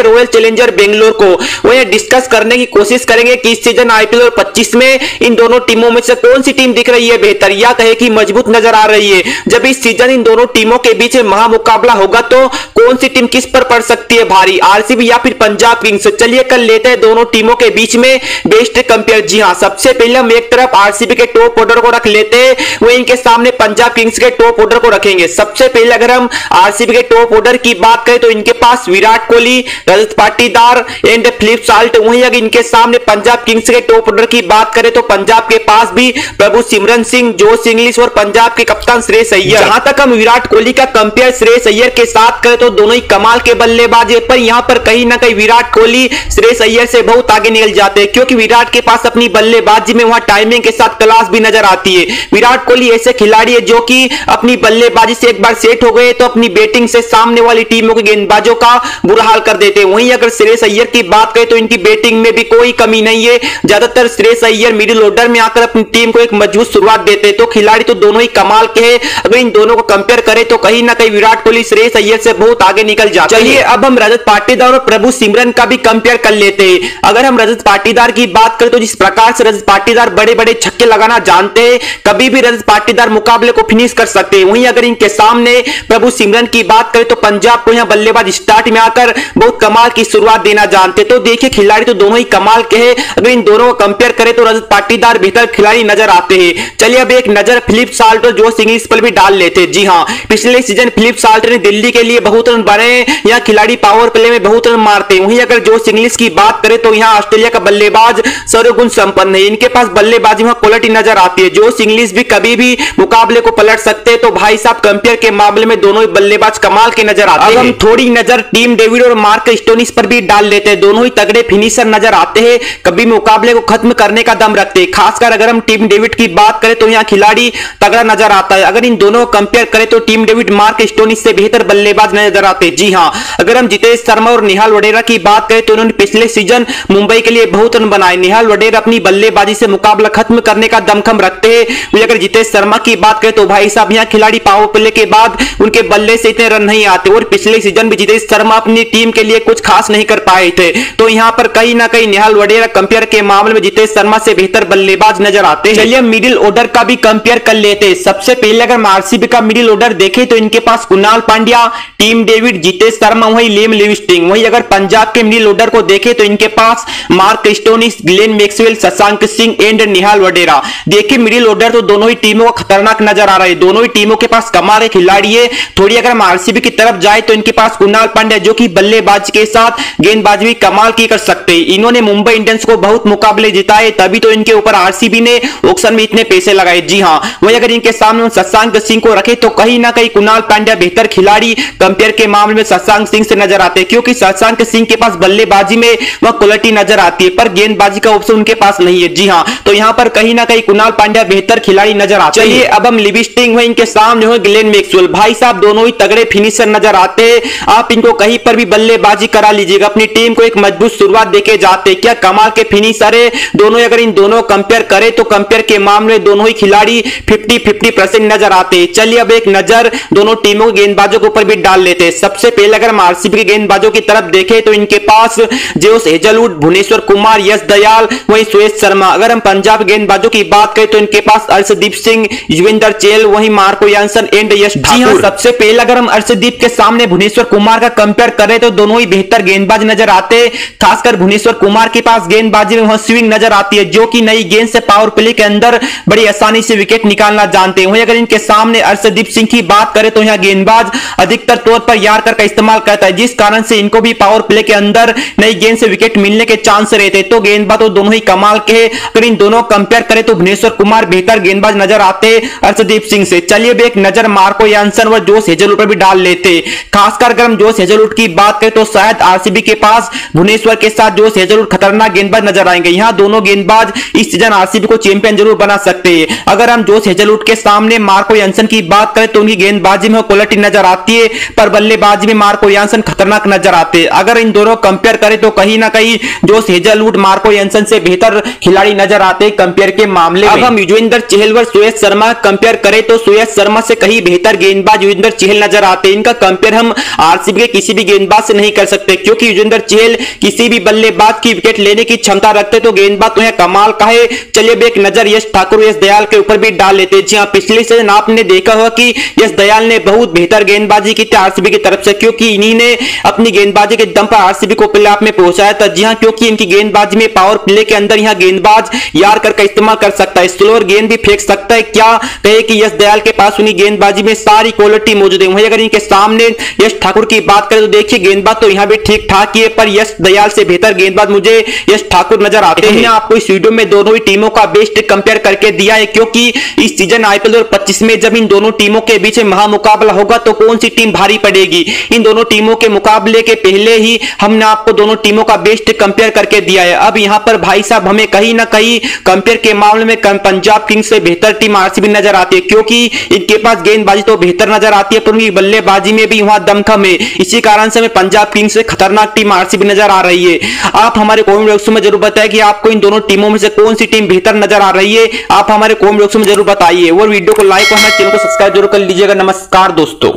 Royal challenger Bangalore को वह discuss करने की कोशिश करेंगे कि इस सीजन आईपीएल 25 में इन दोनों टीमों में से कौन सी टीम दिख रही है बेहतर या कहे कि मजबूत नजर आ रही है। जब इस सीजन इन दोनों टीमों के बीच महामुकाबला होगा तो कौन सी टीम किस पर पड़ सकती है भारी, आरसीबी या फिर पंजाब किंग्स। चलिए कर लेते हैं दोनों टीमों के बीच में बेस्ट कंपेयर। जी हां, सबसे पहले हम एक तरफ आरसीबी के टॉप ऑर्डर को रख लेते हैं, वहीं इनके सामने पंजाब किंग्स के टॉप ऑर्डर को रखेंगे। सबसे पहले अगर हम आरसीबी के टॉप ऑर्डर की बात करें तो इनके पास Virat Kohli, Rajat Patidar and Philip salt. वहीं अगर इनके सामने पंजाब किंग्स के टॉप ऑर्डर की बात करें तो पंजाब के पास भी प्रभु सिमरन सिंह, जोश इंग्लिश और पंजाब के कप्तान श्रेयस अय्यर। जहां तक हम विराट कोहली का कंपेयर श्रेयस अय्यर के साथ करें तो दोनों ही कमाल के बल्लेबाज है, पर यहां पर कहीं ना कहीं विराट कोहली श्रेयस अय्यर से बहुत आगे निकल जाते हैं, क्योंकि विराट के पास अपनी बल्लेबाजी में वहां टाइमिंग के साथ क्लास भी नजर आती है। विराट कोहली ऐसे खिलाड़ी है जो कि अपनी बल्लेबाजी से एक बार सेट हो गए तो अपनी बैटिंग से सामने वाली टीमों के गेंदबाजों का बुरा हाल कर देते हैं। वहीं अगर श्रेयस अय्यर की बात करें तो इनकी बैटिंग में भी कोई कमी नहीं है, ज्यादातर श्रेयस अय्यर मिडिल ऑर्डर में आकर अपनी टीम को एक मजबूत शुरुआत देते हैं। तो खिलाड़ी तो दोनों ही कमाल के हैं, अगर इन दोनों को कंपेयर करें तो कहीं ना कहीं विराट कोहली श्रेयस अय्यर से बहुत आगे निकल जाते हैं। चलिए अब हम रजत पाटीदार और प्रभु सिमरन का भी कंपेयर कर लेते हैं। अगर हम रजत पाटीदार की बात करें तो जिस प्रकार से रजत पाटीदार बड़े बड़े छक्के लगाना जानते हैं, कभी भी रजत पाटीदार मुकाबले को फिनिश कर सकते हैं। वहीं अगर इनके सामने प्रभु सिमरन की बात करें तो पंजाब को यहां बल्लेबाज स्टार्ट में आकर बहुत कमाल की शुरुआत देना जानते हैं। तो देखिए खिलाड़ी तो दोनों ही कमाल के हैं, अगर इन दोनों को कंपेयर करें तो रजत पाटीदार बेहतर खिलाड़ी नजर आते हैं। चलिए अब एक नजर फिलिप साल्ट और जोश इंग्लिश पर भी डाल लेते हैं। जी हां, पिछले सीजन फिलिप साल्ट ने दिल्ली के लिए बहुत रन बनाए, यहां खिलाड़ी पावर प्ले में बहुत रन मारते हैं। वहीं अगर जोश इंग्लिश की बात करें तो यहां ऑस्ट्रेलिया का बल्लेबाज सर्वगुण संपन्न है, इनके पास बल्लेबाजी में क्वालिटी नजर आती है। जोश इंग्लिश भी कभी भी मुकाबले को पलट सकते हैं, तो भाई साहब कंपेयर के मामले में दोनों ही बल्लेबाज कमाल के नजर आते हैं। अब हम थोड़ी नजर टीम डेविड और मार्क स्टोनिस पर भी डाल लेते हैं, दोनों ही तगड़े फिनिशर नजर आते हैं, कभी मुकाबले को खत्म करने का दम रखते हैं। खासकर अगर हम टीम डेविड की बात करें तो यहां खिलाड़ी तगड़ा नजर आता है। अगर इन दोनों को कंपेयर करें तो टीम डेविड मार्क स्टोनिस से बेहतर बल्लेबाज नजर आते हैं। जी हां, अगर हम जितेश शर्मा और निहाल वडेरा की बात करें तो उन्होंने पिछले सीजन मुंबई के लिए बहुत रन बनाए। निहाल वडेरा अपनी बल्लेबाजी से मुकाबला खत्म करने का दमखम रखते हैं। अगर जितेश शर्मा की बात करें तो भाई साहब यहां खिलाड़ी पावर प्ले के बाद उनके बल्ले से इतने रन नहीं आते, और पिछले सीजन भी जितेश शर्मा अपनी टीम के लिए कुछ खास नहीं कर पाए थे। तो यहां पर कहीं ना कहीं निहाल वडेरा कंपेयर के मामले में जितेश शर्मा से बेहतर बल्लेबाज नजर आते हैं। चलिए मिडिल ऑर्डर का भी कंपेयर कर लेते हैं। सबसे पहले अगर हम आरसीबी का मिडिल ऑर्डर देखें तो इनके पास कुणाल पांड्या, टीम डेविड, जितेश शर्मा, वहीं लिम लिविंगस्टन। वहीं अगर पंजाब के मिडिल ऑर्डर को देखें तो इनके पास Mark Stoinis, Glenn Maxwell, Shashank Singh and Nehal Wadhera. देखिए मिडिल ऑर्डर तो दोनों ही टीमों का खतरनाक नजर आ रहा है, दोनों ही टीमों के पास कमाल के खिलाड़ी है। थोड़ी अगर हम आरसीबी की तरफ जाए तो इनके पास कुणाल पांड्या जो कि बल्लेबाजी के साथ गेंदबाजी भी कमाल की कर सकते हैं। इन्होंने मुंबई इंडियंस को बहुत मुकाबले जिताए, तभी तो इनके ऊपर आरसीबी ने ऑक्शन में इतने पैसे लगाए। जी हां, वहीं अगर इनके सामने शशांक सिंह को रखे तो कहीं ना कहीं कुणाल पांड्या बेहतर खिलाड़ी कंपेयर के मामले में शशांक सिंह से नजर आते हैं, क्योंकि शशांक सिंह के पास बल्लेबाजी में वह क्वालिटी नजर आती है, पर गेंदबाजी का ऑप्शन उनके पास नहीं है। जी हां, तो यहां पर कहीं ना कहीं कुणाल पांड्या बेहतर खिलाड़ी नजर आते हैं। चलिए अब हम लिविंगस्टन है, इनके सामने हो ग्लेन मैक्सवेल। भाई साहब दोनों ही तगड़े फिनिशर नजर आते हैं, आप इनको कहीं पर भी बल्लेबाजी करा लीजिएगा, अपनी टीम को एक मजबूत शुरुआत देके जाते हैं। क्या कमाल के फिनिशर है दोनों। अगर इन दोनों कंपेयर करें तो कंपेयर के मामले दोनों ही खिलाड़ी 50-50% नजर आते हैं। चलिए अब एक नजर दोनों टीमों के गेंदबाजों के ऊपर भी डाल लेते हैं। सबसे पहले अगर हम आरसीबी के गेंदबाजों की तरफ देखें तो इनके पास जोश हेजलवुड, भुवनेश्वर कुमार, यश दयाल, वहीं सुरेश शर्मा। अगर हम पंजाब गेंदबाजों की बात करें तो इनके पास अर्शदीप सिंह, युजवेंद्र चहल, वहीं मार्को यानसन एंड यश ठाकुर। सबसे पहले अगर हम अर्शदीप के सामने भुवनेश्वर कुमार का कंपेयर करें तो दोनों ही बेहतर गेंदबाज नजर आते हैं। खासकर भुवनेश्वर कुमार के पास गेंदबाजी में स्विंग नजर आती है, जो कि नई गेंद से पावर प्ले के अंदर बड़ी आसानी से विकेट निकालना जानते हैं। वहीं अगर इनके सामने अर्शदीप सिंह की बात करें तो यहां गेंदबाज अधिकतर तौर पर यार्कर का इस्तेमाल करता है, जिस कारण से इनको भी पावर प्ले के अंदर नई गेंद से विकेट मिलने के चांस रहते हैं। तो गेंदबाज तो दोनों ही कमाल के हैं। अगर इन दोनों कंपेयर करें तो भुवनेश्वर कुमार बेहतर गेंदबाज नजर आते हैं अर्शदीप सिंह से। चलिए अब एक नजर मार्को यानसन व जोश हेजलवुड पर भी डाल लेते हैं। खासकर अगर हम जोश हेजलवुड की बात करें तो शायद आरसीबी के पास भुवनेश्वर के साथ जोश हेजलवुड खतरनाक गेंदबाज नजर आएंगे। यहां दोनों गेंदबाज इस सीजन आरसीबी को चैंपियन जरूर बना सकते हैं। अगर हम जोश हेजलवुड के सामने मार्को यानसन की बात करें तो उनकी गेंदबाजी में क्वालिटी नजर आती है, पर बल्लेबाजी में मार्को यानसन खतरनाक नजर आते हैं। अगर इन दोनों कंपेयर करें तो कहीं ना कहीं जोश हेजलवुड मार्को यानसन से बेहतर खिलाड़ी नजर आते हैं कंपेयर के मामले में। अब हम युजवेंद्र चहल व सुरेश शर्मा कंपेयर करें तो सुरेश शर्मा से कहीं बेहतर गेंदबाज युजवेंद्र चहल नजर आते हैं। इनका कंपेयर हम आरसीबी के किसी भी गेंदबाज से नहीं कर सकते, क्योंकि युजवेंद्र चहल किसी भी बल्लेबाज की विकेट लेने की क्षमता रखते तो गेंदबाज तो कमाल का है। चलिए अब एक नजर यश ठाकुर यश दयाल के ऊपर भी डाल लेते हैं। जी हां, पिछले सीजन आपने देखा होगा कि यश दयाल ने बहुत बेहतर गेंदबाजी की थी आरसीबी की तरफ से, क्योंकि इन्हीं ने अपनी गेंदबाजी के दम पर आरसीबी को प्लेऑफ में पहुंचाया था। जी हां, क्योंकि इनकी गेंदबाजी में पावर प्ले के अंदर यहां गेंदबाज यार्कर का इस्तेमाल कर सकता है, स्लोअर गेंद भी फेंक सकता है। क्या कहे कि यश दयाल के पास उन्हीं गेंदबाजी में सारी क्वालिटी मौजूद है। वहीं अगर इनके सामने यश ठाकुर की बात करें तो देखिए गेंदबाज तो यहां भी ठीक ठाक ही है, पर यश दयाल से बेहतर गेंदबाज मुझे यश ठाकुर नजर आते हैं। आपको इस वीडियो में दोनों ही टीमों का बेस्ट कंपेयर करके दिया है, क्योंकि इस सीजन आईपीएल 2025 में जब इन दोनों टीमों के बीच महामुकाबला होगा तो कौन सी टीम भारी पड़ेगी। इन दोनों टीमों के मुकाबले के पहले ही हमने आपको दोनों टीमों का बेस्ट कंपेयर करके दिया है। अब यहां पर भाई साहब हमें कहीं ना कहीं कंपेयर के मामले में पंजाब किंग्स से बेहतर टीम आरसीबी नजर आती है, क्योंकि इनके पास गेंदबाजी तो बेहतर नजर आती है पर उनकी बल्लेबाजी में भी वहां दमखम है। इसी कारण से हमें पंजाब किंग्स से खतरनाक टीम आरसीबी नजर आ रही है। आप हमारे कमेंट बॉक्स में जरूर बताएं कि आपको इन दोनों टीमों में से कौन सी टीम बेहतर नजर आ रही है। आप हमारे कमेंट बॉक्स में जरूर बताइए और वीडियो को लाइक और हमारे चैनल को सब्सक्राइब जरूर कर लीजिएगा। नमस्कार दोस्तों।